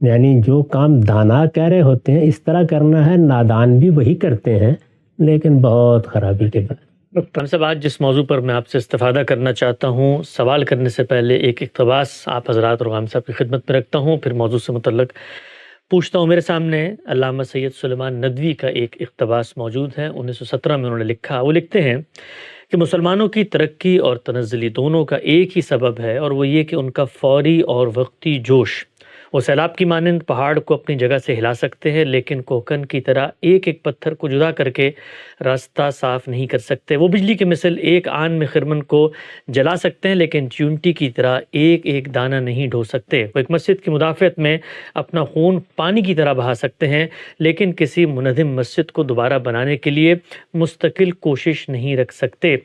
یعنی جو کام دانا کہہ رہے ہوتے ہیں اس طرح کرنا ہے، نادان بھی وہی کرتے ہیں لیکن بہت خرابی کے بعد۔ ڈاکٹر صاحب، آج جس موضوع پر میں آپ سے استفادہ کرنا چاہتا ہوں، سوال کرنے سے پہلے ایک اقتباس آپ حضرات اور غام صاحب کی خدمت میں رکھتا ہوں، پھر موضوع سے متعلق پوچھتا ہوں۔ میرے سامنے علامہ سید سلیمان ندوی کا ایک اقتباس موجود ہے، 1917 میں انہوں نے لکھا۔ وہ لکھتے ہیں کہ مسلمانوں کی ترقی اور تنزلی دونوں کا ایک ہی سبب ہے، اور وہ یہ کہ ان کا فوری اور وقتی جوش۔ وہ سیلاب کی مانند پہاڑ کو اپنی جگہ سے ہلا سکتے ہیں، لیکن کوکن کی طرح ایک ایک پتھر کو جدا کر کے راستہ صاف نہیں کر سکتے۔ وہ بجلی کے مثل ایک آن میں خرمن کو جلا سکتے ہیں، لیکن چیونٹی کی طرح ایک ایک دانہ نہیں ڈھو سکتے۔ وہ ایک مسجد کی مدافعت میں اپنا خون پانی کی طرح بہا سکتے ہیں، لیکن کسی منہدم مسجد کو دوبارہ بنانے کے لیے مستقل کوشش نہیں رکھ سکتے۔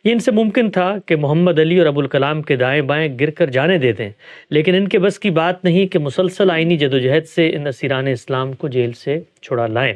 یہ ان سے ممکن تھا کہ محمد علی اور ابوالکلام کے دائیں بائیں گر کر جانے دے دیں، لیکن ان کے بس کی بات نہیں کہ مسلسل آئینی جدوجہد سے ان اسیران اسلام کو جیل سے چھڑا لائیں۔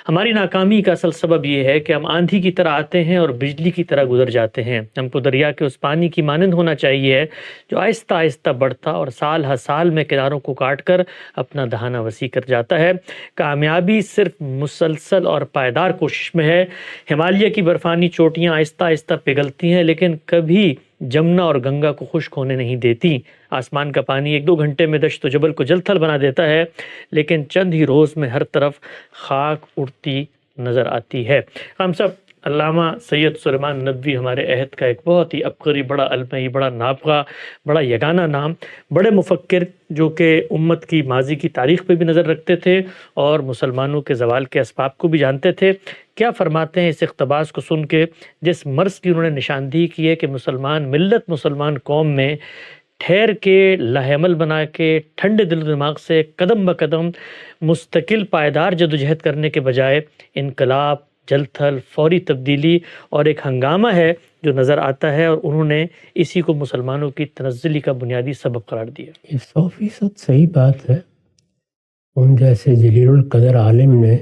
ہماری ناکامی کا اصل سبب یہ ہے کہ ہم آندھی کی طرح آتے ہیں اور بجلی کی طرح گزر جاتے ہیں۔ ہم کو دریا کے اس پانی کی مانند ہونا چاہیے جو آہستہ آہستہ بڑھتا اور سال ہر سال میں کناروں کو کاٹ کر اپنا دہانہ وسیع کر جاتا ہے۔ کامیابی صرف مسلسل اور پائیدار کوشش میں ہے۔ ہمالیہ کی برفانی چوٹیاں آہستہ آہستہ پگھلتی ہیں، لیکن کبھی جمنا اور گنگا کو خشک ہونے نہیں دیتی۔ آسمان کا پانی ایک دو گھنٹے میں دشت و جبل کو جل تھل بنا دیتا ہے، لیکن چند ہی روز میں ہر طرف خاک اڑتی نظر آتی ہے۔ ہم سب علامہ سید سلیمان ندوی ہمارے عہد کا ایک بہت ہی عبقری، بڑا علمی، بڑا نابغہ، بڑا یگانہ نام، بڑے مفکر جو کہ امت کی ماضی کی تاریخ پہ بھی نظر رکھتے تھے اور مسلمانوں کے زوال کے اسباب کو بھی جانتے تھے، کیا فرماتے ہیں اس اقتباس کو سن کے، جس مرض کی انہوں نے نشاندہی کی ہے کہ مسلمان ملت، مسلمان قوم میں ٹھہر کے لاہ عمل بنا کے ٹھنڈے دل و دماغ سے قدم بقدم مستقل پائیدار جدوجہد کرنے کے بجائے انقلاب، جل تھل، فوری تبدیلی اور ایک ہنگامہ ہے جو نظر آتا ہے، اور انہوں نے اسی کو مسلمانوں کی تنزلی کا بنیادی سبب قرار دیا۔ یہ 100% صحیح بات ہے۔ ان جیسے جلیل القدر عالم نے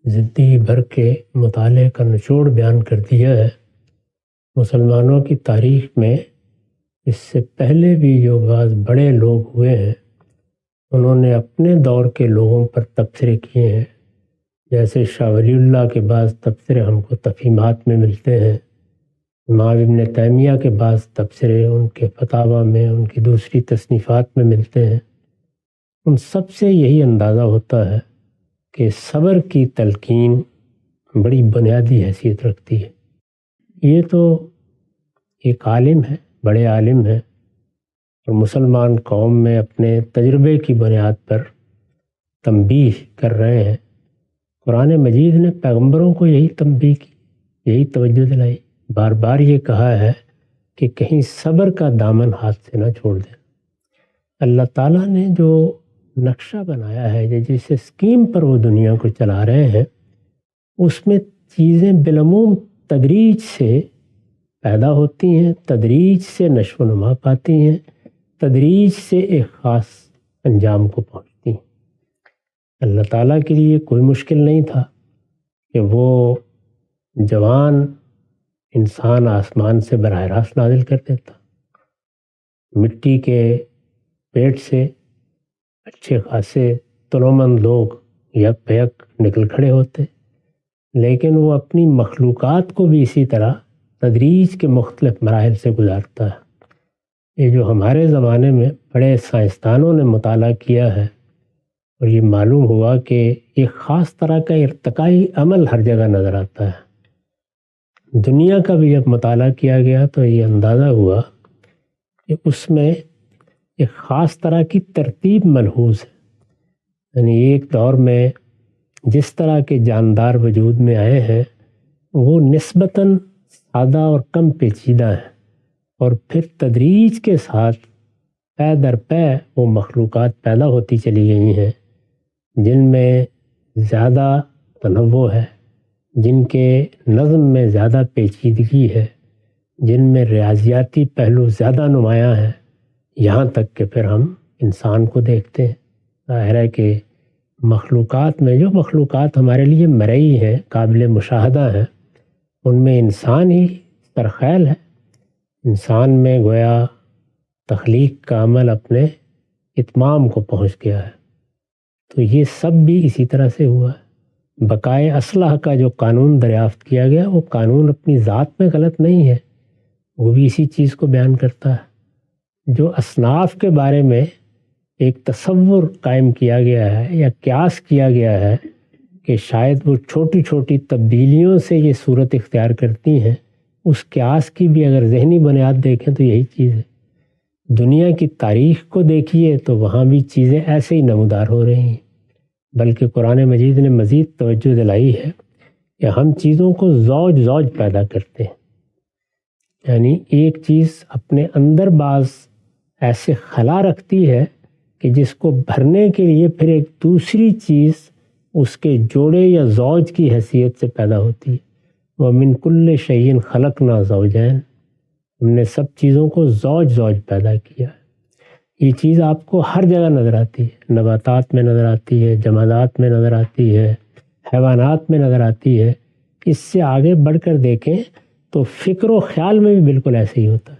زندگی بھر کے مطالعے کا نچوڑ بیان کر دیا ہے۔ مسلمانوں کی تاریخ میں اس سے پہلے بھی جو بعض بڑے لوگ ہوئے ہیں انہوں نے اپنے دور کے لوگوں پر تبصرے کیے ہیں، جیسے شاہ ولی اللہ کے بعض تبصرے ہم کو تفہیمات میں ملتے ہیں، امام ابن تیمیہ کے بعض تبصرے ان کے فتاویٰ میں، ان کی دوسری تصنیفات میں ملتے ہیں۔ ان سب سے یہی اندازہ ہوتا ہے کہ صبر کی تلقین بڑی بنیادی حیثیت رکھتی ہے۔ یہ تو ایک عالم ہے، بڑے عالم ہیں، اور مسلمان قوم میں اپنے تجربے کی بنیاد پر تنبیہ کر رہے ہیں۔ قرآن مجید نے پیغمبروں کو یہی تنبیہ کی، یہی توجہ دلائی، بار بار یہ کہا ہے کہ کہیں صبر کا دامن ہاتھ سے نہ چھوڑ دیں۔ اللہ تعالیٰ نے جو نقشہ بنایا ہے، جس اسکیم پر وہ دنیا کو چلا رہے ہیں، اس میں چیزیں بالعموم تدریج سے پیدا ہوتی ہیں، تدریج سے نشو و نما پاتی ہیں، تدریج سے ایک خاص انجام کو پہنچتی ہیں۔ اللہ تعالیٰ کے لیے کوئی مشکل نہیں تھا کہ وہ جوان انسان آسمان سے براہ راست نازل کر دیتا، مٹی کے پیٹ سے اچھے خاصے تنومند لوگ یک بیک نکل کھڑے ہوتے، لیکن وہ اپنی مخلوقات کو بھی اسی طرح تدریج کے مختلف مراحل سے گزارتا ہے۔ یہ جو ہمارے زمانے میں بڑے سائنسدانوں نے مطالعہ کیا ہے، اور یہ معلوم ہوا کہ ایک خاص طرح کا ارتقائی عمل ہر جگہ نظر آتا ہے۔ دنیا کا بھی جب مطالعہ کیا گیا تو یہ اندازہ ہوا کہ اس میں ایک خاص طرح کی ترتیب ملحوظ ہے، یعنی ایک دور میں جس طرح کے جاندار وجود میں آئے ہیں وہ نسبتاً سادہ اور کم پیچیدہ ہیں، اور پھر تدریج کے ساتھ پے در پے وہ مخلوقات پیدا ہوتی چلی گئی ہیں جن میں زیادہ تنوع ہے، جن کے نظم میں زیادہ پیچیدگی ہے، جن میں ریاضیاتی پہلو زیادہ نمایاں ہیں، یہاں تک کہ پھر ہم انسان کو دیکھتے ہیں۔ ظاہر ہے کہ مخلوقات میں جو مخلوقات ہمارے لیے مرئی ہیں، قابل مشاہدہ ہیں، ان میں انسان ہی سرخیل ہے۔ انسان میں گویا تخلیق کا عمل اپنے اتمام کو پہنچ گیا ہے۔ تو یہ سب بھی اسی طرح سے ہوا ہے۔ بقائے اصلح کا جو قانون دریافت کیا گیا وہ قانون اپنی ذات میں غلط نہیں ہے، وہ بھی اسی چیز کو بیان کرتا ہے۔ جو اصناف کے بارے میں ایک تصور قائم کیا گیا ہے یا قیاس کیا گیا ہے کہ شاید وہ چھوٹی چھوٹی تبدیلیوں سے یہ صورت اختیار کرتی ہیں، اس قیاس کی بھی اگر ذہنی بنیاد دیکھیں تو یہی چیز ہے۔ دنیا کی تاریخ کو دیکھیے تو وہاں بھی چیزیں ایسے ہی نمودار ہو رہی ہیں، بلکہ قرآن مجید نے مزید توجہ دلائی ہے کہ ہم چیزوں کو زوج زوج پیدا کرتے ہیں، یعنی ایک چیز اپنے اندر بعض ایسے خلا رکھتی ہے کہ جس کو بھرنے کے لیے پھر ایک دوسری چیز اس کے جوڑے یا زوج کی حیثیت سے پیدا ہوتی ہے۔ وَمِن كُلِّ شَيْءٍ خَلَقْنَا زَوْجَيْنِ، ہم نے سب چیزوں کو زوج زوج پیدا کیا ہے۔ یہ چیز آپ کو ہر جگہ نظر آتی ہے، نباتات میں نظر آتی ہے، جمادات میں نظر آتی ہے، حیوانات میں نظر آتی ہے۔ اس سے آگے بڑھ کر دیکھیں تو فکر و خیال میں بھی بالکل ایسے ہی ہوتا ہے،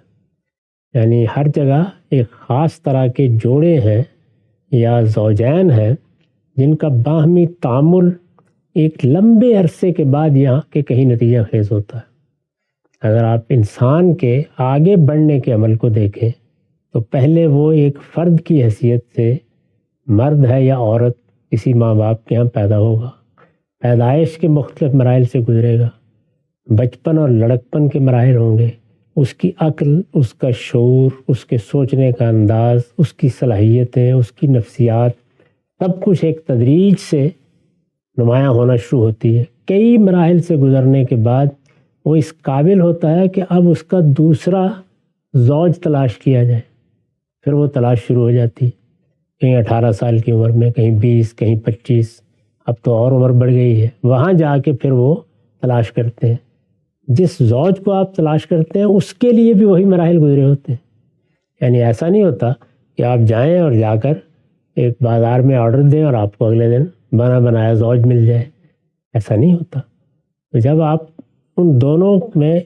یعنی ہر جگہ ایک خاص طرح کے جوڑے ہیں یا زوجین ہیں جن کا باہمی تعامل ایک لمبے عرصے کے بعد یہاں کے کہیں نتیجہ خیز ہوتا ہے۔ اگر آپ انسان کے آگے بڑھنے کے عمل کو دیکھیں تو پہلے وہ ایک فرد کی حیثیت سے مرد ہے یا عورت کسی ماں باپ کے یہاں پیدا ہوگا، پیدائش کے مختلف مراحل سے گزرے گا، بچپن اور لڑکپن کے مراحل ہوں گے، اس کی عقل، اس کا شعور، اس کے سوچنے کا انداز، اس کی صلاحیتیں، اس کی نفسیات، سب کچھ ایک تدریج سے نمایاں ہونا شروع ہوتی ہے۔ کئی مراحل سے گزرنے کے بعد وہ اس قابل ہوتا ہے کہ اب اس کا دوسرا زوج تلاش کیا جائے، پھر وہ تلاش شروع ہو جاتی ہے، کہیں 18 سال کی عمر میں، کہیں 20، کہیں 25، اب تو اور عمر بڑھ گئی ہے، وہاں جا کے پھر وہ تلاش کرتے ہیں۔ جس زوج کو آپ تلاش کرتے ہیں اس کے لیے بھی وہی مراحل گزرے ہوتے ہیں، یعنی ایسا نہیں ہوتا کہ آپ جائیں اور جا کر ایک بازار میں آرڈر دیں اور آپ کو اگلے دن بنا بنایا زوج مل جائے، ایسا نہیں ہوتا۔ تو جب آپ ان دونوں میں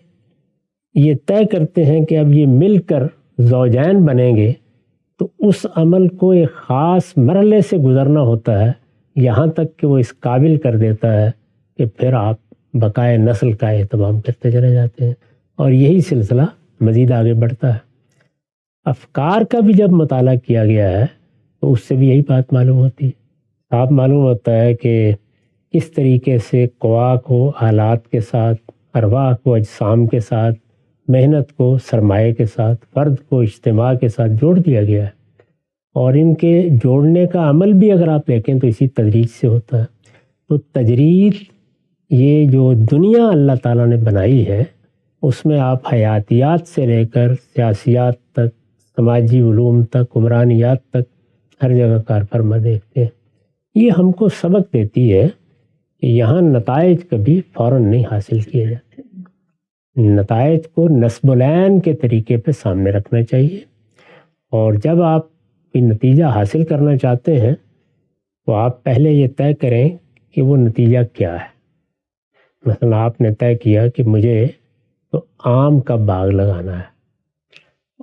یہ طے کرتے ہیں کہ اب یہ مل کر زوجین بنیں گے تو اس عمل کو ایک خاص مرحلے سے گزرنا ہوتا ہے، یہاں تک کہ وہ اس قابل کر دیتا ہے کہ پھر آپ بقائے نسل کا اہتمام کرتے چلے جاتے ہیں، اور یہی سلسلہ مزید آگے بڑھتا ہے۔ افکار کا بھی جب مطالعہ کیا گیا ہے تو اس سے بھی یہی بات معلوم ہوتی ہے، صاف معلوم ہوتا ہے کہ اس طریقے سے قوا کو آلات کے ساتھ، ارواح کو اجسام کے ساتھ، محنت کو سرمایے کے ساتھ، فرد کو اجتماع کے ساتھ جوڑ دیا گیا ہے، اور ان کے جوڑنے کا عمل بھی اگر آپ دیکھیں تو اسی تدریج سے ہوتا ہے۔ تو تجرید، یہ جو دنیا اللہ تعالیٰ نے بنائی ہے، اس میں آپ حیاتیات سے لے کر سیاسیات تک، سماجی علوم تک، عمرانیات تک ہر جگہ کار فرما دیکھتے ہیں۔ یہ ہم کو سبق دیتی ہے کہ یہاں نتائج کبھی فوراً نہیں حاصل کیے جاتے، نتائج کو نسب العین کے طریقے پہ سامنے رکھنا چاہیے، اور جب آپ کوئی نتیجہ حاصل کرنا چاہتے ہیں تو آپ پہلے یہ طے کریں کہ وہ نتیجہ کیا ہے۔ مثلا آپ نے طے کیا کہ مجھے تو آم کا باغ لگانا ہے،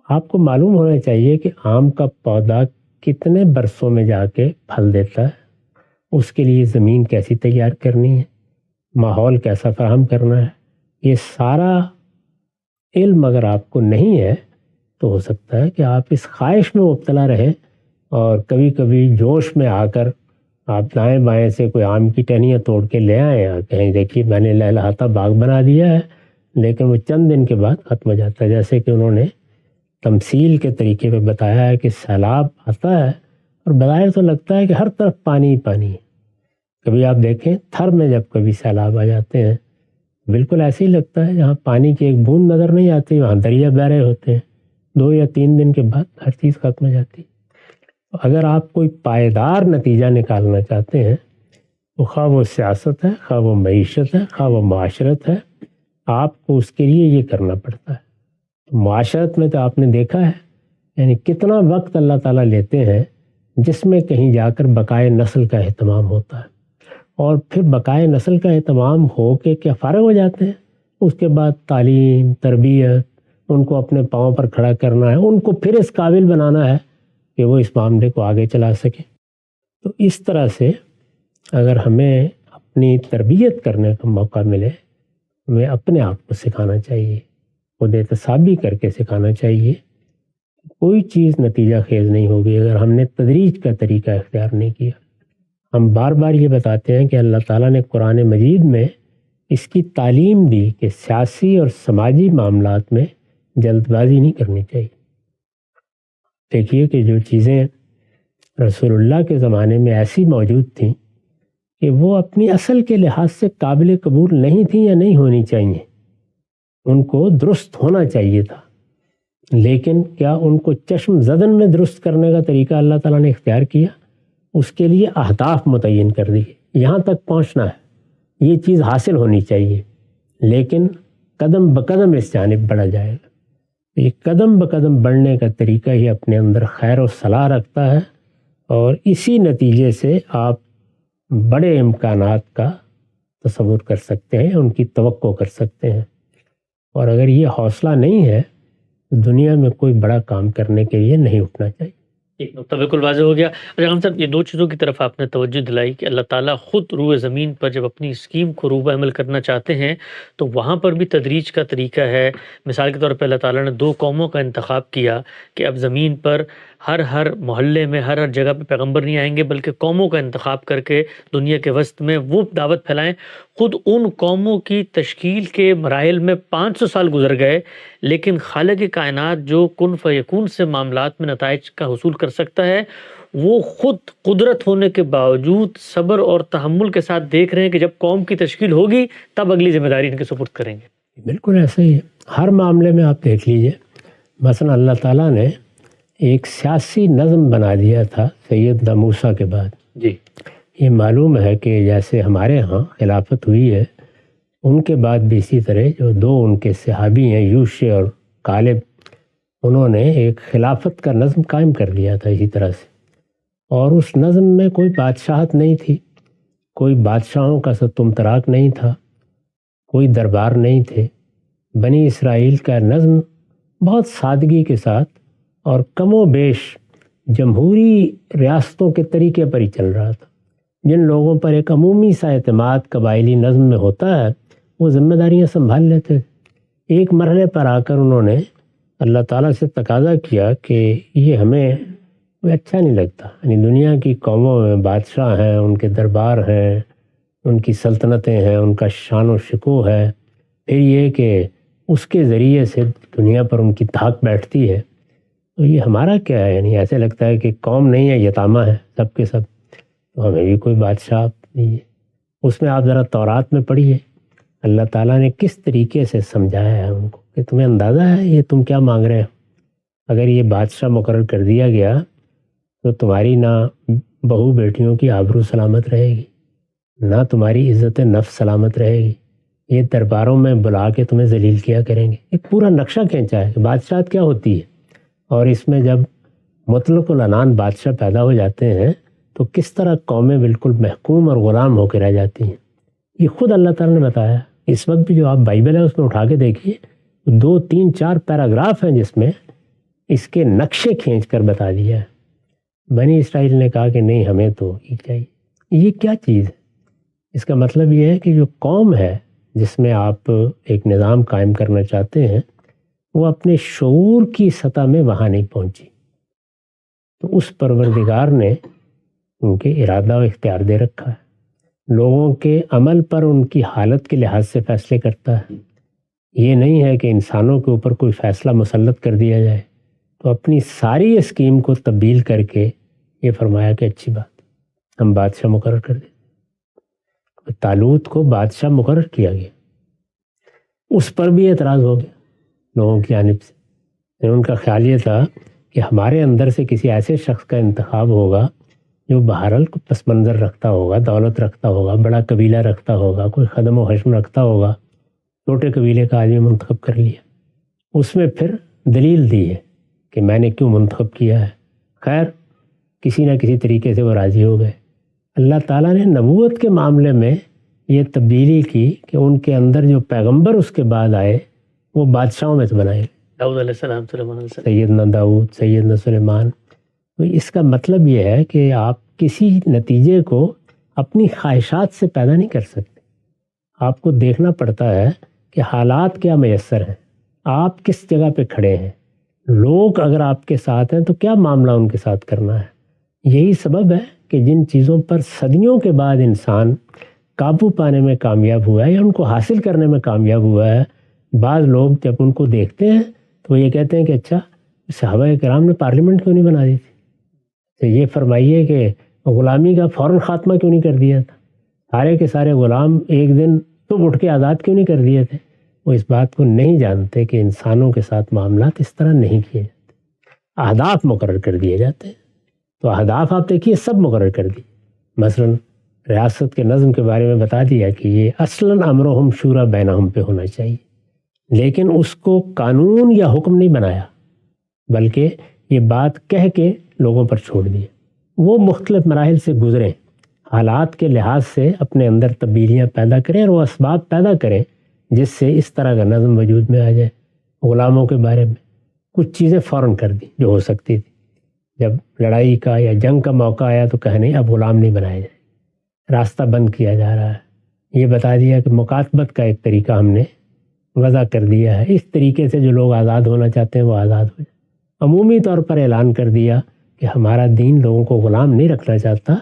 آپ کو معلوم ہونا چاہیے کہ آم کا پودا کتنے برسوں میں جا کے پھل دیتا ہے، اس کے لیے زمین کیسی تیار کرنی ہے، ماحول کیسا فراہم کرنا ہے، یہ سارا علم اگر آپ کو نہیں ہے تو ہو سکتا ہے کہ آپ اس خواہش میں مبتلا رہیں اور کبھی کبھی جوش میں آ کر آپ دائیں بائیں سے کوئی آم کی ٹہنیاں توڑ کے لے آئیں اور کہیں دیکھیے میں نے لہلہاتا باغ بنا دیا ہے، لیکن وہ چند دن کے بعد ختم ہو جاتا ہے۔ جیسے کہ انہوں نے تمثیل کے طریقے پہ بتایا ہے کہ سیلاب آتا ہے اور بظاہر تو لگتا ہے کہ ہر طرف پانی ہی پانی ہے، کبھی آپ دیکھیں تھر میں جب کبھی سیلاب آ جاتے ہیں بالکل ایسے ہی لگتا ہے جہاں پانی کی ایک بوند نظر نہیں آتی وہاں دریا بہہ رہے ہوتے ہیں، 2 یا 3 دن کے بعد ہر چیز ختم ہو جاتی ہے۔ اگر آپ کوئی پائیدار نتیجہ نکالنا چاہتے ہیں تو خواہ وہ سیاست ہے، خواہ وہ معیشت ہے، خواہ وہ معاشرت ہے، آپ کو اس کے لیے یہ کرنا پڑتا ہے۔ معاشرت میں تو آپ نے دیکھا ہے یعنی کتنا وقت اللہ تعالیٰ لیتے ہیں جس میں کہیں جا کر بقائے نسل کا اہتمام ہوتا ہے، اور پھر بقائے نسل کا اہتمام ہو کے کیا فارغ ہو جاتے ہیں، اس کے بعد تعلیم، تربیت، ان کو اپنے پاؤں پر کھڑا کرنا ہے، ان کو پھر اس قابل بنانا ہے کہ وہ اس معاملے کو آگے چلا سکیں۔ تو اس طرح سے اگر ہمیں اپنی تربیت کرنے کا موقع ملے، ہمیں اپنے آپ کو سکھانا چاہیے، خود احتسابی کر کے سکھانا چاہیے۔ کوئی چیز نتیجہ خیز نہیں ہوگی اگر ہم نے تدریج کا طریقہ اختیار نہیں کیا۔ ہم بار بار یہ بتاتے ہیں کہ اللہ تعالیٰ نے قرآن مجید میں اس کی تعلیم دی کہ سیاسی اور سماجی معاملات میں جلد بازی نہیں کرنی چاہیے۔ دیکھیے کہ جو چیزیں رسول اللہ کے زمانے میں ایسی موجود تھیں کہ وہ اپنی اصل کے لحاظ سے قابل قبول نہیں تھیں یا نہیں ہونی چاہیے، ان کو درست ہونا چاہیے تھا، لیکن کیا ان کو چشم زدن میں درست کرنے کا طریقہ اللہ تعالیٰ نے اختیار کیا؟ اس کے لیے اہداف متعین کر دیے، یہاں تک پہنچنا ہے، یہ چیز حاصل ہونی چاہیے، لیکن قدم بقدم اس جانب بڑھا جائے گا۔ یہ قدم بقدم بڑھنے کا طریقہ ہی اپنے اندر خیر و صلاح رکھتا ہے، اور اسی نتیجے سے آپ بڑے امکانات کا تصور کر سکتے ہیں، ان کی توقع کر سکتے ہیں۔ اور اگر یہ حوصلہ نہیں ہے تو دنیا میں کوئی بڑا کام کرنے کے لیے نہیں اٹھنا چاہیے۔ ایک نقطہ بالکل واضح ہو گیا۔ خان صاحب، یہ دو چیزوں کی طرف آپ نے توجہ دلائی کہ اللہ تعالیٰ خود روئے زمین پر جب اپنی اسکیم کو روبہ عمل کرنا چاہتے ہیں تو وہاں پر بھی تدریج کا طریقہ ہے۔ مثال کے طور پہ اللہ تعالیٰ نے 2 قوموں کا انتخاب کیا کہ اب زمین پر ہر محلے میں ہر جگہ پہ پیغمبر نہیں آئیں گے، بلکہ قوموں کا انتخاب کر کے دنیا کے وسط میں وہ دعوت پھیلائیں۔ خود ان قوموں کی تشکیل کے مراحل میں 500 سال گزر گئے، لیکن خالق کائنات جو کن فیکون سے معاملات میں نتائج کا حصول کر سکتا ہے، وہ خود قدرت ہونے کے باوجود صبر اور تحمل کے ساتھ دیکھ رہے ہیں کہ جب قوم کی تشکیل ہوگی تب اگلی ذمہ داری ان کے سپرد کریں گے۔ بالکل ایسا ہی ہے، ہر معاملے میں آپ دیکھ لیجئے۔ مثلا اللہ تعالیٰ نے ایک سیاسی نظم بنا دیا تھا سیدنا موسیٰ کے بعد۔ جی، یہ معلوم ہے کہ جیسے ہمارے ہاں خلافت ہوئی ہے، ان کے بعد بھی اسی طرح جو 2 ان کے صحابی ہیں، یوشع اور کالب، انہوں نے ایک خلافت کا نظم قائم کر لیا تھا اسی طرح سے۔ اور اس نظم میں کوئی بادشاہت نہیں تھی، کوئی بادشاہوں کا ستمتراک نہیں تھا، کوئی دربار نہیں تھے۔ بنی اسرائیل کا نظم بہت سادگی کے ساتھ اور کم و بیش جمہوری ریاستوں کے طریقے پر ہی چل رہا تھا۔ جن لوگوں پر ایک عمومی سا اعتماد قبائلی نظم میں ہوتا ہے وہ ذمہ داریاں سنبھال لیتے تھے۔ ایک مرحلے پر آ کر انہوں نے اللہ تعالیٰ سے تقاضا کیا کہ یہ ہمیں اچھا نہیں لگتا، یعنی دنیا کی قوموں میں بادشاہ ہیں، ان کے دربار ہیں، ان کی سلطنتیں ہیں، ان کا شان و شکوہ ہے، پھر یہ کہ اس کے ذریعے سے دنیا پر ان کی دھاک بیٹھتی ہے، تو یہ ہمارا کیا ہے؟ یعنی ایسے لگتا ہے کہ قوم نہیں ہے، یتامہ ہے سب کے سب، تو ہمیں بھی کوئی بادشاہ نہیں ہے۔ اس میں آپ ذرا تورات میں پڑھیے اللہ تعالیٰ نے کس طریقے سے سمجھایا ہے ان کو کہ تمہیں اندازہ ہے یہ تم کیا مانگ رہے ہو؟ اگر یہ بادشاہ مقرر کر دیا گیا تو تمہاری نہ بہو بیٹیوں کی آبرو سلامت رہے گی، نہ تمہاری عزت نفس سلامت رہے گی، یہ درباروں میں بلا کے تمہیں ذلیل کیا کریں گے۔ ایک پورا نقشہ کھینچا ہے کہ بادشاہت کیا ہوتی ہے، اور اس میں جب مطلق العنان بادشاہ پیدا ہو جاتے ہیں تو کس طرح قومیں بالکل محکوم اور غلام ہو کے رہ جاتی ہیں۔ یہ خود اللہ تعالیٰ نے بتایا۔ اس وقت بھی جو آپ بائبل ہے اس میں اٹھا کے دیکھیے، 2 3 4 پیراگراف ہیں جس میں اس کے نقشے کھینچ کر بتا دیا ہے۔ بنی اسرائیل نے کہا کہ نہیں ہمیں تو یہ چاہیے۔ یہ کیا چیز ہے؟ اس کا مطلب یہ ہے کہ جو قوم ہے جس میں آپ ایک نظام قائم کرنا چاہتے ہیں وہ اپنے شعور کی سطح میں وہاں نہیں پہنچی، تو اس پروردگار نے ان کے ارادہ و اختیار دے رکھا ہے، لوگوں کے عمل پر ان کی حالت کے لحاظ سے فیصلے کرتا ہے۔ یہ نہیں ہے کہ انسانوں کے اوپر کوئی فیصلہ مسلط کر دیا جائے، تو اپنی ساری اسکیم کو تبدیل کر کے یہ فرمایا کہ اچھی بات ہم بادشاہ مقرر کر دیں۔ طالوت کو بادشاہ مقرر کیا گیا، اس پر بھی اعتراض ہو گیا لوگوں کی جانب سے۔ ان کا خیال یہ تھا کہ ہمارے اندر سے کسی ایسے شخص کا انتخاب ہوگا جو بہرحال کو پس منظر رکھتا ہوگا، دولت رکھتا ہوگا، بڑا قبیلہ رکھتا ہوگا، کوئی خدم و حشم رکھتا ہوگا، چھوٹے قبیلے کا آدمی منتخب کر لیا۔ اس میں پھر دلیل دی ہے کہ میں نے کیوں منتخب کیا ہے۔ خیر کسی نہ کسی طریقے سے وہ راضی ہو گئے۔ اللہ تعالیٰ نے نبوت کے معاملے میں یہ تبدیلی کی کہ ان کے اندر جو پیغمبر اس کے بعد آئے وہ بادشاہوں میں سے بنائے، داؤد علیہ السلام، سلیمان علیہ السلام، سیدنا داؤد، سیدنا سلیمان۔ تو اس کا مطلب یہ ہے کہ آپ کسی نتیجے کو اپنی خواہشات سے پیدا نہیں کر سکتے. آپ کو دیکھنا پڑتا ہے کہ حالات کیا میسر ہیں، آپ کس جگہ پہ کھڑے ہیں، لوگ اگر آپ کے ساتھ ہیں تو کیا معاملہ ان کے ساتھ کرنا ہے. یہی سبب ہے کہ جن چیزوں پر صدیوں کے بعد انسان قابو پانے میں کامیاب ہوا ہے یا ان کو حاصل کرنے میں کامیاب ہوا ہے، بعض لوگ جب ان کو دیکھتے ہیں تو وہ یہ کہتے ہیں کہ اچھا صحابہ کرام نے پارلیمنٹ کیوں نہیں بنا دی تھی، تو یہ فرمائیے کہ غلامی کا فوراً خاتمہ کیوں نہیں کر دیا تھا، سارے کے سارے غلام ایک دن تو اٹھ کے آزاد کیوں نہیں کر دیے تھے. وہ اس بات کو نہیں جانتے کہ انسانوں کے ساتھ معاملات اس طرح نہیں کیے جاتے، اہداف مقرر کر دیے جاتے ہیں. تو اہداف آپ دیکھیے سب مقرر کر دی. مثلاً ریاست کے نظم کے بارے میں بتا دیا کہ یہ اصلاً امرہم شورا بینہم پہ ہونا چاہیے، لیکن اس کو قانون یا حکم نہیں بنایا بلکہ یہ بات کہہ کے لوگوں پر چھوڑ دی. وہ مختلف مراحل سے گزریں، حالات کے لحاظ سے اپنے اندر تبدیلیاں پیدا کریں اور وہ اسباب پیدا کریں جس سے اس طرح کا نظم وجود میں آ جائے. غلاموں کے بارے میں کچھ چیزیں فوراً کر دی جو ہو سکتی تھی. جب لڑائی کا یا جنگ کا موقع آیا تو کہا نہیں اب غلام نہیں بنائے جائے، راستہ بند کیا جا رہا ہے. یہ بتا دیا کہ مکاتبت کا ایک طریقہ ہم نے وضع کر دیا ہے، اس طریقے سے جو لوگ آزاد ہونا چاہتے ہیں وہ آزاد ہو جائیں. عمومی طور پر اعلان کر دیا کہ ہمارا دین لوگوں کو غلام نہیں رکھنا چاہتا،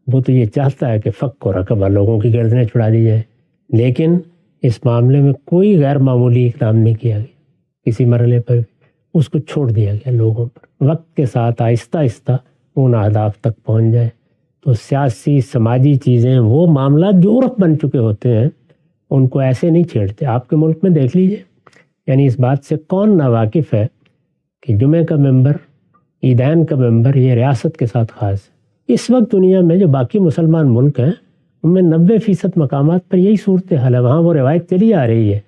وہ تو یہ چاہتا ہے کہ فک و رقبہ لوگوں کی گردنیں چھڑا دی جائے. لیکن اس معاملے میں کوئی غیر معمولی اقدام نہیں کیا گیا، کسی مرحلے پر اس کو چھوڑ دیا گیا لوگوں پر. وقت کے ساتھ آہستہ آہستہ ان اہداف تک پہنچ جائے. تو سیاسی سماجی چیزیں وہ معاملات جو عرف بن چکے ہوتے ہیں ان کو ایسے نہیں چھیڑتے. آپ کے ملک میں دیکھ لیجئے، یعنی اس بات سے کون ناواقف ہے کہ جمعہ کا ممبر، عیدین کا ممبر یہ ریاست کے ساتھ خاص ہے. اس وقت دنیا میں جو باقی مسلمان ملک ہیں ان میں 90% مقامات پر یہی صورتحال ہے، وہاں وہ روایت چلی آ رہی ہے.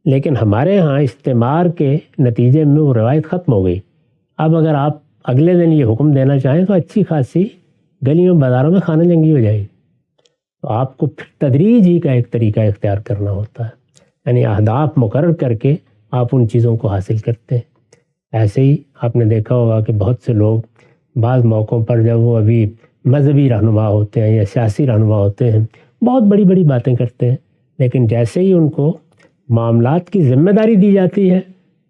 لیکن ہمارے ہاں استعمار کے نتیجے میں وہ روایت ختم ہو گئی. اب اگر آپ اگلے دن یہ حکم دینا چاہیں تو اچھی خاصی گلیوں بازاروں میں خانہ جنگی ہو جائے گی. تو آپ کو پھر تدریجی کا ایک طریقہ اختیار کرنا ہوتا ہے، یعنی اہداف مقرر کر کے آپ ان چیزوں کو حاصل کرتے ہیں. ایسے ہی آپ نے دیکھا ہوگا کہ بہت سے لوگ بعض موقعوں پر جب وہ ابھی مذہبی رہنما ہوتے ہیں یا سیاسی رہنما ہوتے ہیں بہت بڑی بڑی باتیں کرتے ہیں، لیکن جیسے ہی ان کو معاملات کی ذمہ داری دی جاتی ہے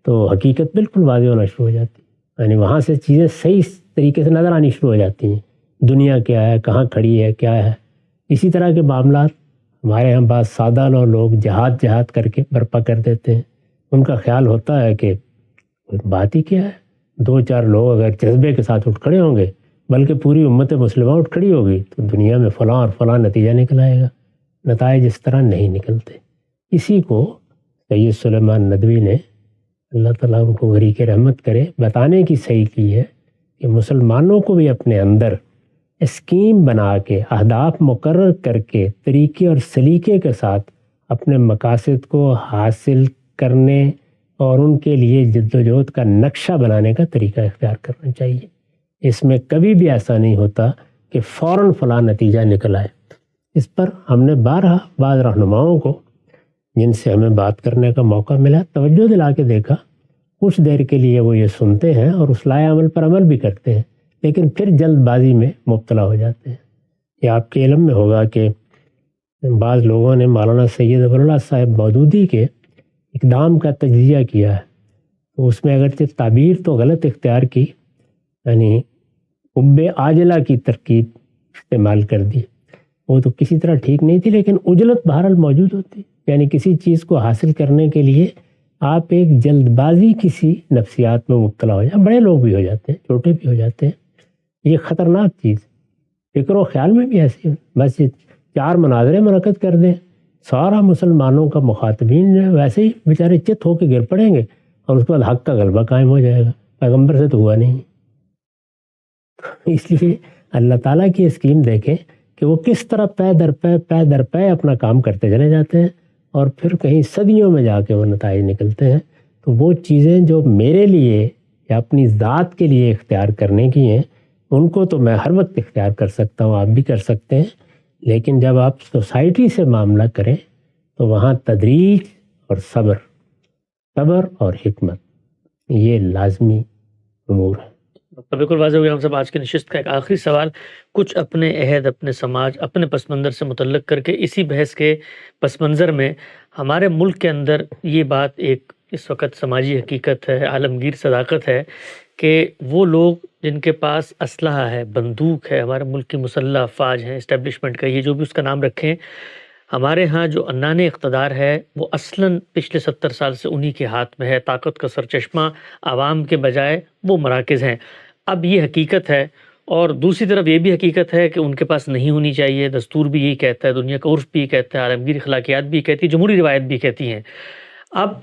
تو حقیقت بالکل واضح ہونا شروع ہو جاتی ہے. یعنی وہاں سے چیزیں صحیح طریقے سے نظر آنی شروع ہو جاتی ہیں، دنیا کیا ہے، کہاں کھڑی ہے، کیا ہے. اسی طرح کے معاملات ہمارے ہاں بعض سادہ لوگ جہاد کر کے برپا کر دیتے ہیں. ان کا خیال ہوتا ہے کہ بات ہی کیا ہے، 2-4 لوگ اگر جذبے کے ساتھ اٹھ کھڑے ہوں گے بلکہ پوری امت مسلمہ اٹھ کھڑی ہوگی تو دنیا میں فلاں اور فلاں نتیجہ نکل آئے گا. نتائج اس طرح نہیں نکلتے. اسی کو سید سلیمان ندوی نے، اللہ تعالیٰ ان کو غریق رحمت کرے، بتانے کی صحیح کی ہے کہ مسلمانوں کو بھی اپنے اندر اسکیم بنا کے اہداف مقرر کر کے طریقے اور سلیقے کے ساتھ اپنے مقاصد کو حاصل کرنے اور ان کے لیے جدوجہد کا نقشہ بنانے کا طریقہ اختیار کرنا چاہیے. اس میں کبھی بھی ایسا نہیں ہوتا کہ فوراً فلاں نتیجہ نکل آئے. اس پر ہم نے بارہا بعض رہنماؤں کو جن سے ہمیں بات کرنے کا موقع ملا توجہ دلا کے دیکھا. کچھ دیر کے لیے وہ یہ سنتے ہیں اور اس لائے عمل پر عمل بھی کرتے ہیں، لیکن پھر جلد بازی میں مبتلا ہو جاتے ہیں. یہ آپ کے علم میں ہوگا کہ بعض لوگوں نے مولانا سید ابو اللہ صاحب مودودی کے اقدام کا تجزیہ کیا ہے، تو اس میں اگرچہ تعبیر تو غلط اختیار کی، یعنی حب عاجلہ کی ترکیب استعمال کر دی. وہ تو کسی طرح ٹھیک نہیں تھی، لیکن عجلت بہرحال موجود ہوتی. یعنی کسی چیز کو حاصل کرنے کے لیے آپ ایک جلد بازی کسی نفسیات میں مبتلا ہو جائیں. بڑے لوگ بھی ہو جاتے ہیں، چھوٹے بھی ہو جاتے ہیں. یہ خطرناک چیز. فکر و خیال میں بھی ایسی بس 4 مناظرے منعقد کر دیں، سارا مسلمانوں کا مخاطبین جو ہے ویسے ہی بیچارے چت ہو کے گر پڑیں گے اور اس کے بعد حق کا غلبہ قائم ہو جائے گا. پیغمبر سے تو ہوا نہیں. اس لیے اللہ تعالیٰ کی اسکیم دیکھیں کہ وہ کس طرح پے در پے اپنا کام کرتے چلے جاتے ہیں اور پھر کہیں صدیوں میں جا کے وہ نتائج نکلتے ہیں. تو وہ چیزیں جو میرے لیے یا اپنی ذات کے لیے اختیار کرنے کی ہیں ان کو تو میں ہر وقت اختیار کر سکتا ہوں، آپ بھی کر سکتے ہیں. لیکن جب آپ سوسائٹی سے معاملہ کریں تو وہاں تدریج اور صبر اور حکمت یہ لازمی امور ہے. تو بالکل واضح ہو گیا ہم سب. آج کی نشست کا ایک آخری سوال کچھ اپنے عہد، اپنے سماج، اپنے پس منظر سے متعلق کر کے اسی بحث کے پس منظر میں ہمارے ملک کے اندر یہ بات ایک اس وقت سماجی حقیقت ہے، عالمگیر صداقت ہے کہ وہ لوگ جن کے پاس اسلحہ ہے، بندوق ہے، ہمارے ملک کی مسلح افواج ہیں، اسٹیبلشمنٹ کا یہ جو بھی اس کا نام رکھیں، ہمارے ہاں جو عنان اقتدار ہے وہ اصلاً پچھلے 70 سال سے انہی کے ہاتھ میں ہے. طاقت کا سرچشمہ عوام کے بجائے وہ مراکز ہیں. اب یہ حقیقت ہے، اور دوسری طرف یہ بھی حقیقت ہے کہ ان کے پاس نہیں ہونی چاہیے. دستور بھی یہی کہتا ہے، دنیا کا عرف بھی یہ کہتا ہے، عالمگیر اخلاقیات بھی کہتی ہے، جمہوری روایت بھی کہتی ہیں. اب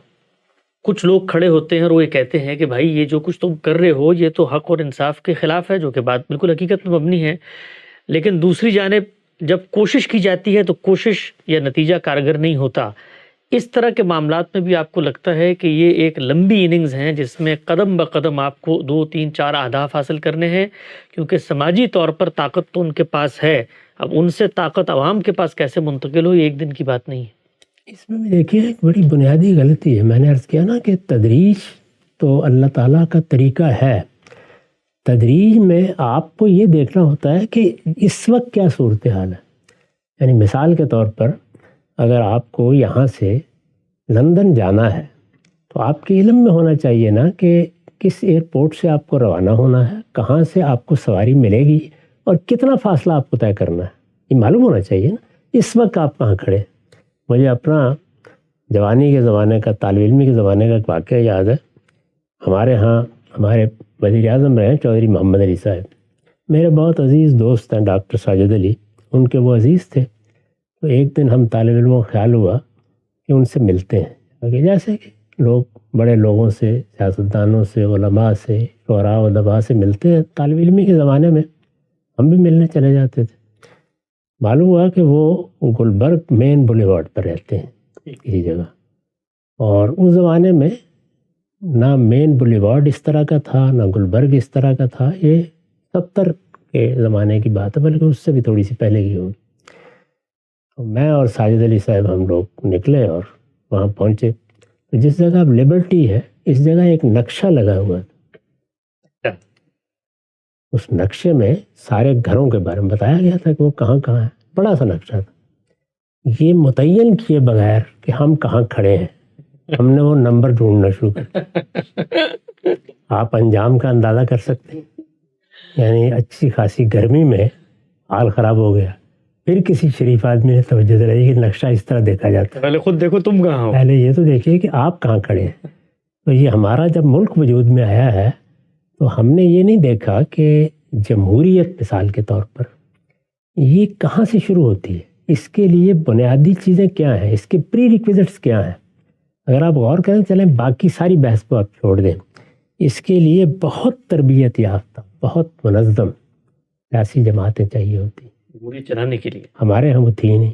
کچھ لوگ کھڑے ہوتے ہیں اور وہ یہ کہتے ہیں کہ بھائی یہ جو کچھ تم کر رہے ہو یہ تو حق اور انصاف کے خلاف ہے، جو کہ بات بالکل حقیقت میں مبنی ہے. لیکن دوسری جانب جب کوشش کی جاتی ہے تو کوشش یا نتیجہ کارگر نہیں ہوتا. اس طرح کے معاملات میں بھی آپ کو لگتا ہے کہ یہ ایک لمبی اننگز ہیں جس میں قدم بقدم آپ کو 2 3 4 اہداف حاصل کرنے ہیں، کیونکہ سماجی طور پر طاقت تو ان کے پاس ہے. اب ان سے طاقت عوام کے پاس کیسے منتقل ہو، یہ ایک دن کی بات نہیں ہے. اس میں بھی دیکھیے ایک بڑی بنیادی غلطی ہے. میں نے عرض کیا نا کہ تدریج تو اللہ تعالیٰ کا طریقہ ہے. تدریج میں آپ کو یہ دیکھنا ہوتا ہے کہ اس وقت کیا صورتحال ہے. یعنی مثال کے طور پر اگر آپ کو یہاں سے لندن جانا ہے تو آپ کے علم میں ہونا چاہیے نا کہ کس ایئرپورٹ سے آپ کو روانہ ہونا ہے، کہاں سے آپ کو سواری ملے گی اور کتنا فاصلہ آپ کو طے کرنا ہے. یہ معلوم ہونا چاہیے نا اس وقت آپ کہاں کھڑے. مجھے اپنا جوانی کے زمانے کا، طالب علمی کے زمانے کا ایک واقعہ یاد ہے. ہمارے ہاں ہمارے وزیر اعظم رہے چودھری محمد علی صاحب، میرے بہت عزیز دوست ہیں ڈاکٹر ساجد علی، ان کے وہ عزیز تھے. تو ایک دن ہم طالب علموں کا خیال ہوا کہ ان سے ملتے ہیں، جیسے کہ لوگ بڑے لوگوں سے، سیاستدانوں سے، علماء سے، شعراء و ادباء سے ملتے ہیں. طالب علمی کے زمانے میں ہم بھی ملنے چلے جاتے تھے. معلوم ہوا کہ وہ گلبرگ مین بولیوارڈ پر رہتے ہیں کسی جگہ، اور اس زمانے میں نہ مین بولیوارڈ اس طرح کا تھا نہ گلبرگ اس طرح کا تھا. یہ 70 کے زمانے کی بات ہے، بلکہ اس سے بھی تھوڑی سی پہلے کی ہوگی. تو میں اور ساجد علی صاحب ہم لوگ نکلے اور وہاں پہنچے. تو جس جگہ اب لبرٹی ہے اس جگہ ایک نقشہ لگا ہوا تھا. اس نقشے میں سارے گھروں کے بارے میں بتایا گیا تھا کہ وہ کہاں کہاں ہے. بڑا سا نقشہ تھا. یہ متعین کیے بغیر کہ ہم کہاں کھڑے ہیں ہم نے وہ نمبر ڈھونڈنا شروع کر. آپ انجام کا اندازہ کر سکتے ہیں. یعنی اچھی خاصی گرمی میں حال خراب ہو گیا. پھر کسی شریف آدمی نے توجہ دلائی کہ نقشہ اس طرح دیکھا جاتا ہے. پہلے خود دیکھو تم کہاں ہو، پہلے یہ تو دیکھیے کہ آپ کہاں کھڑے ہیں. تو یہ ہمارا جب ملک وجود میں آیا ہے تو ہم نے یہ نہیں دیکھا کہ جمہوریت مثال کے طور پر یہ کہاں سے شروع ہوتی ہے، اس کے لیے بنیادی چیزیں کیا ہیں، اس کے پری ریکویزٹس کیا ہیں. اگر آپ غور کریں چلیں باقی ساری بحث کو آپ چھوڑ دیں، اس کے لیے بہت تربیت یافتہ، بہت منظم سیاسی جماعتیں چاہیے ہوتی. جمہوری چلانے کے لیے ہمارے ہم تھی نہیں.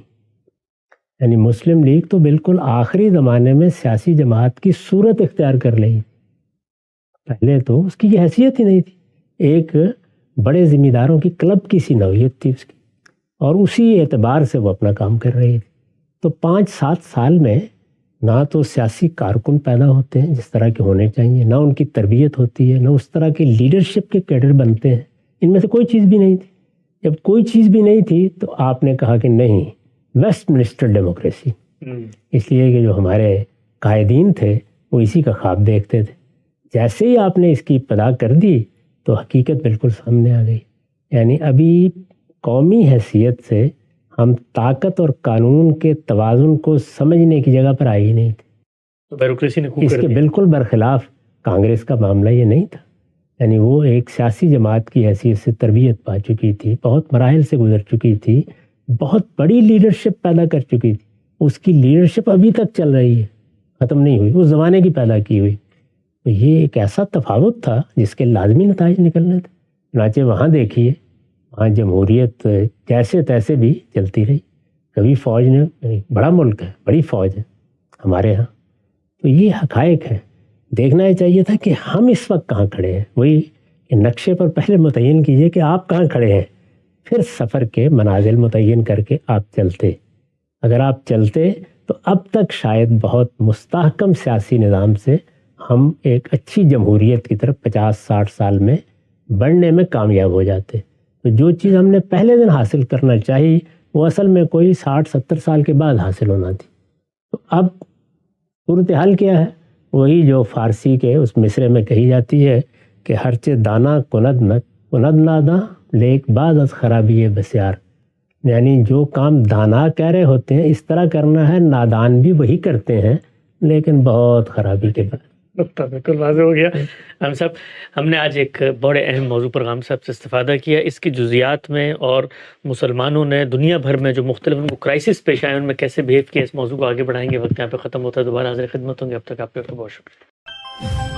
یعنی مسلم لیگ تو بالکل آخری زمانے میں سیاسی جماعت کی صورت اختیار کر لی. پہلے تو اس کی یہ حیثیت ہی نہیں تھی. ایک بڑے ذمہ داروں کی کلب کی سی نوعیت تھی اس کی، اور اسی اعتبار سے وہ اپنا کام کر رہی تھی. تو 5-7 سال میں نہ تو سیاسی کارکن پیدا ہوتے ہیں جس طرح کے ہونے چاہیے، نہ ان کی تربیت ہوتی ہے، نہ اس طرح کے لیڈرشپ کے کیڈر بنتے ہیں. ان میں سے کوئی چیز بھی نہیں تھی. جب کوئی چیز بھی نہیں تھی تو آپ نے کہا کہ نہیں ویسٹ منسٹر ڈیموکریسی، اس لیے کہ جو ہمارے قائدین تھے وہ اسی کا خواب دیکھتے تھے. جیسے ہی آپ نے اس کی ابتدا کر دی تو حقیقت بالکل سامنے آ گئی. یعنی ابھی قومی حیثیت سے ہم طاقت اور قانون کے توازن کو سمجھنے کی جگہ پر آئی ہی نہیں تھی. تو بیوروکریسی نے اس کے بالکل برخلاف کانگریس کا معاملہ یہ نہیں تھا. یعنی وہ ایک سیاسی جماعت کی حیثیت سے تربیت پا چکی تھی، بہت مراحل سے گزر چکی تھی، بہت بڑی لیڈرشپ پیدا کر چکی تھی. اس کی لیڈرشپ ابھی تک چل رہی ہے، ختم نہیں ہوئی، اس زمانے کی پیدا کی ہوئی. تو یہ ایک ایسا تفاوت تھا جس کے لازمی نتائج نکلنے تھے. چنانچہ وہاں دیکھیے وہاں جمہوریت جیسے تیسے بھی چلتی رہی. کبھی فوج نے، بڑا ملک ہے، بڑی فوج ہے ہمارے ہاں. تو یہ حقائق ہے. دیکھنا یہ چاہیے تھا کہ ہم اس وقت کہاں کھڑے ہیں. وہی نقشے پر پہلے متعین کیجئے کہ آپ کہاں کھڑے ہیں، پھر سفر کے منازل متعین کر کے آپ چلتے. اگر آپ چلتے تو اب تک شاید بہت مستحکم سیاسی نظام سے ہم ایک اچھی جمہوریت کی طرف 50-60 سال میں بڑھنے میں کامیاب ہو جاتے. تو جو چیز ہم نے پہلے دن حاصل کرنا چاہی وہ اصل میں کوئی 60-70 سال کے بعد حاصل ہونا تھی. تو اب صورتحال کیا ہے؟ وہی جو فارسی کے اس مصرے میں کہی جاتی ہے کہ ہرچے دانا کند نادا لیک بعد از خرابی بسیار. یعنی جو کام دانا کہہ رہے ہوتے ہیں اس طرح کرنا ہے، نادان بھی وہی کرتے ہیں لیکن بہت خرابی کے بعد. بالکل واضح ہو گیا. ہم صاحب، ہم نے آج ایک بڑے اہم موضوع پر غام صاحب سے استفادہ کیا، اس کی جزیات میں اور مسلمانوں نے دنیا بھر میں جو مختلف ان کو کرائسس پیش آئے ان میں کیسے بہیو کیا. اس موضوع کو آگے بڑھائیں گے. وقت یہاں پہ ختم ہوتا ہے، دوبارہ حاضر خدمت ہوں گے. اب تک آپ کا بہت شکریہ.